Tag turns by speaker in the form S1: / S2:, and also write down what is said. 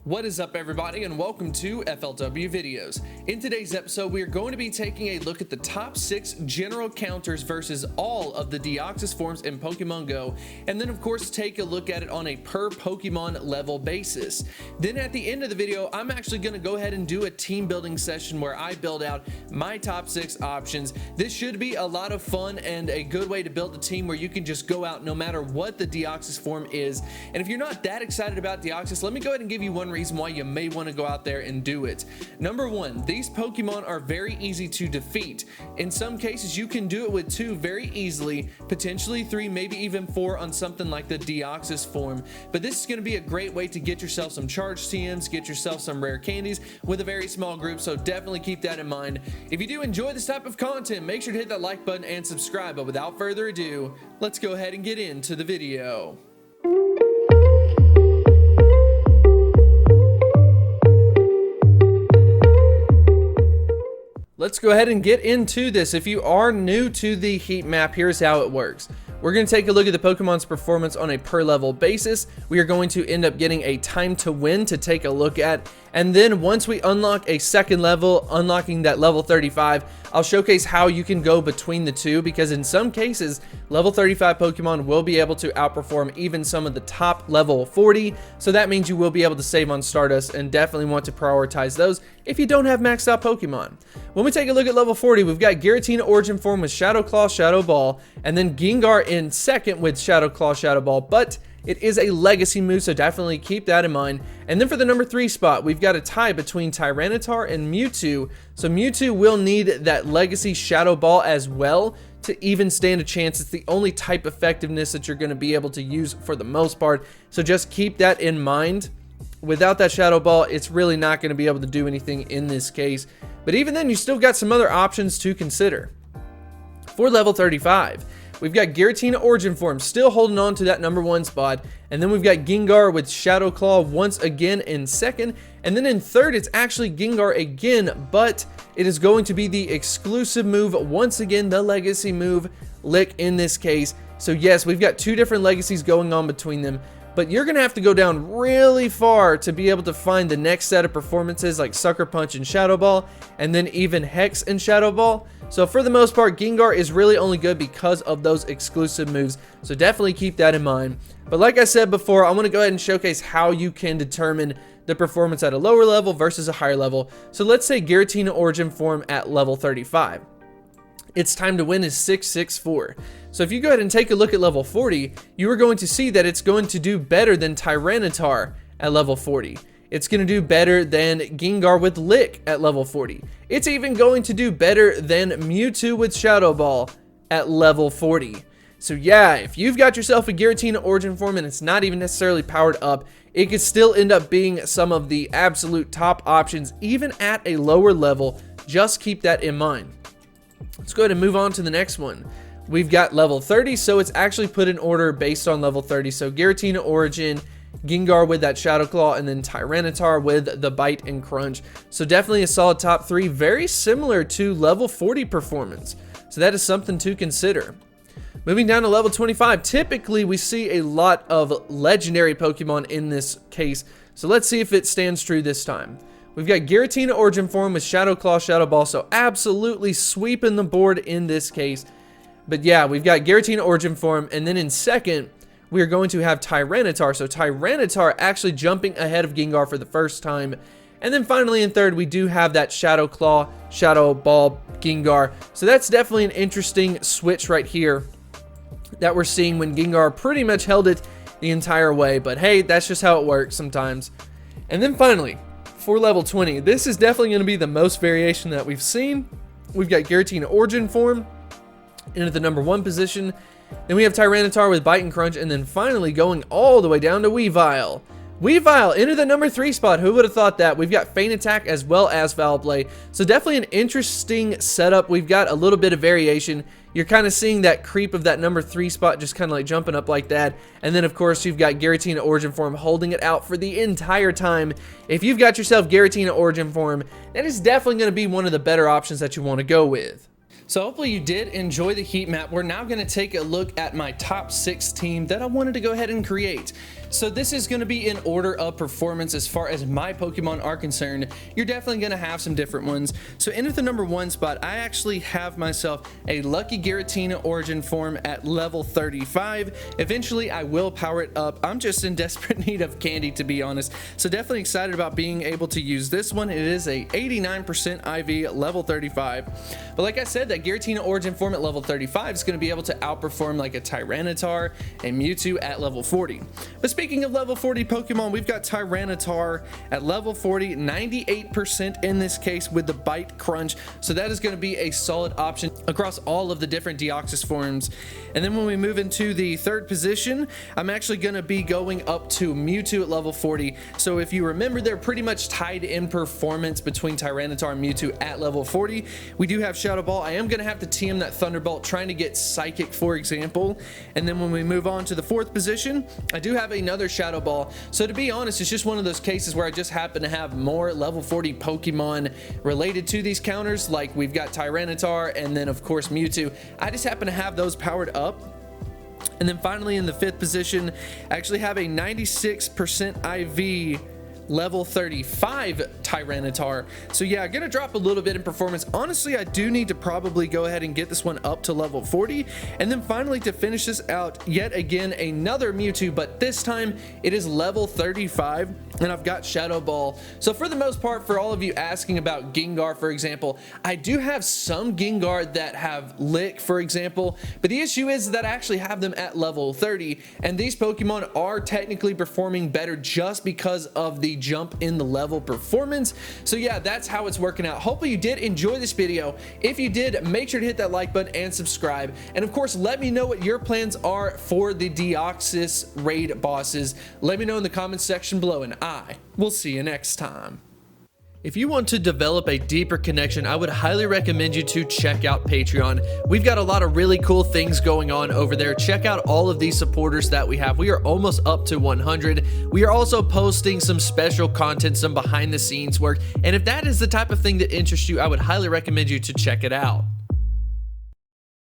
S1: What is up, everybody, and welcome to FLW Videos. In today's episode, we are going to be taking a look at the top 6 general counters versus all of the Deoxys forms in Pokemon Go, and then of course take a look at it on a per Pokemon level basis. Then at the end of the video, I'm actually going to go ahead and do a team building session where I build out my top 6 options. This should be a lot of fun and a good way to build a team where you can just go out no matter what the Deoxys form is. And if you're not that excited about Deoxys, let me go ahead and give you one reason why you may want to go out there and do it. Number one, these Pokemon are very easy to defeat. In some cases, you can do it with 2 very easily, potentially 3, maybe even 4 on something like the Deoxys form. But this is going to be a great way to get yourself some charged TMs, get yourself some rare candies with a very small group, so definitely keep that in mind. If you do enjoy this type of content, make sure to hit that like button and subscribe. But without further ado, let's go ahead and get into the video. Let's go ahead and get into this. If you are new to the heat map, here's how it works. We're going to take a look at the Pokemon's performance on a per level basis. We are going to end up getting a time to win to take a look at. And then once we unlock a second level, unlocking that level 35, I'll showcase how you can go between the two, because in some cases, level 35 Pokemon will be able to outperform even some of the top level 40. So that means you will be able to save on Stardust and definitely want to prioritize those if you don't have maxed out Pokemon. When we take a look at level 40, we've got Giratina Origin Form with Shadow Claw, Shadow Ball, and then Gengar in second with Shadow Claw, Shadow Ball, but it is a legacy move, so definitely keep that in mind. And then for the number 3 spot, we've got a tie between Tyranitar and Mewtwo. So Mewtwo will need that legacy Shadow Ball as well to even stand a chance. It's the only type effectiveness that you're going to be able to use for the most part, so just keep that in mind. Without that Shadow Ball, it's really not going to be able to do anything in this case. But even then, you still got some other options to consider. For level 35, we've got Giratina Origin Form still holding on to that number 1 spot. And then we've got Gengar with Shadow Claw once again in second. And then in third, it's actually Gengar again, but it is going to be the exclusive move, once again, the legacy move, Lick in this case. So yes, we've got 2 different legacies going on between them. But you're going to have to go down really far to be able to find the next set of performances like Sucker Punch and Shadow Ball, and then even Hex and Shadow Ball. So for the most part, Gengar is really only good because of those exclusive moves. So definitely keep that in mind. But like I said before, I want to go ahead and showcase how you can determine the performance at a lower level versus a higher level. So let's say Giratina Origin Form at level 35. Its time to win is 664. So if you go ahead and take a look at level 40, you are going to see that it's going to do better than Tyranitar at level 40. It's going to do better than Gengar with Lick at level 40. It's even going to do better than Mewtwo with Shadow Ball at level 40. So yeah, if you've got yourself a Giratina Origin Form and it's not even necessarily powered up, it could still end up being some of the absolute top options even at a lower level. Just keep that in mind. Let's go ahead and move on to the next one. We've got level 30, so it's actually put in order based on level 30. So Giratina Origin, Gengar with that Shadow Claw, and then Tyranitar with the Bite and Crunch. So definitely a solid top 3, very similar to level 40 performance. So that is something to consider. Moving down to level 25, typically we see a lot of legendary Pokemon in this case. So let's see if it stands true this time. We've got Giratina Origin Form with Shadow Claw, Shadow Ball, so absolutely sweeping the board in this case. But yeah, we've got Giratina Origin Form, and then in second, we are going to have Tyranitar. So Tyranitar actually jumping ahead of Gengar for the first time. And then finally in third, we do have that Shadow Claw, Shadow Ball, Gengar. So that's definitely an interesting switch right here that we're seeing when Gengar pretty much held it the entire way. But hey, that's just how it works sometimes. And then finally, for level 20, this is definitely going to be the most variation that we've seen. We've got Giratina Origin Form into the number 1 position. Then we have Tyranitar with Bite and Crunch, and then finally going all the way down to Weavile. Weavile into the number 3 spot. Who would have thought that? We've got Feint Attack as well as Foul Play. So definitely an interesting setup. We've got a little bit of variation. You're kind of seeing that creep of that number 3 spot just kind of like jumping up like that. And then of course you've got Giratina Origin Form holding it out for the entire time. If you've got yourself Giratina Origin Form, that is definitely going to be one of the better options that you want to go with. So hopefully you did enjoy the heat map. We're now going to take a look at my top 6 team that I wanted to go ahead and create. So this is going to be in order of performance as far as my Pokemon are concerned. You're definitely going to have some different ones. So in at the number 1 spot, I actually have myself a Lucky Giratina Origin form at level 35. Eventually I will power it up. I'm just in desperate need of candy, to be honest. So definitely excited about being able to use this one. It is a 89% IV at level 35. But like I said, that Giratina Origin form at level 35 is going to be able to outperform like a Tyranitar and Mewtwo at level 40. But speaking of level 40 Pokemon, we've got Tyranitar at level 40, 98% in this case with the Bite Crunch. So that is going to be a solid option across all of the different Deoxys forms. And then when we move into the 3rd position, I'm actually going to be going up to Mewtwo at level 40. So if you remember, they're pretty much tied in performance between Tyranitar and Mewtwo at level 40. We do have Shadow Ball. I am going to have to TM that Thunderbolt, trying to get Psychic, for example. And then when we move on to the 4th position, I do have another Shadow Ball. So to be honest, it's just one of those cases where I just happen to have more level 40 Pokemon related to these counters. Like we've got Tyranitar and then of course Mewtwo. I just happen to have those powered up. And then finally in the 5th position, I actually have a 96% IV level 35 Tyranitar. So yeah, gonna drop a little bit in performance. Honestly, I do need to probably go ahead and get this one up to level 40. And then finally, to finish this out, yet again another Mewtwo, but this time it is level 35 and I've got Shadow Ball. So for the most part, for all of you asking about Gengar, for example, I do have some Gengar that have Lick, for example, but the issue is that I actually have them at level 30, and these Pokemon are technically performing better just because of the jump in the level performance. So yeah, that's how it's working out. Hopefully you did enjoy this video. If you did, make sure to hit that like button and subscribe. And of course, let me know what your plans are for the Deoxys raid bosses. Let me know in the comments section below, and I will see you next time. If you want to develop a deeper connection, I would highly recommend you to check out Patreon. We've got a lot of really cool things going on over there. Check out all of these supporters that we have. We are almost up to 100. We are also posting some special content, some behind the scenes work. And if that is the type of thing that interests you, I would highly recommend you to check it out.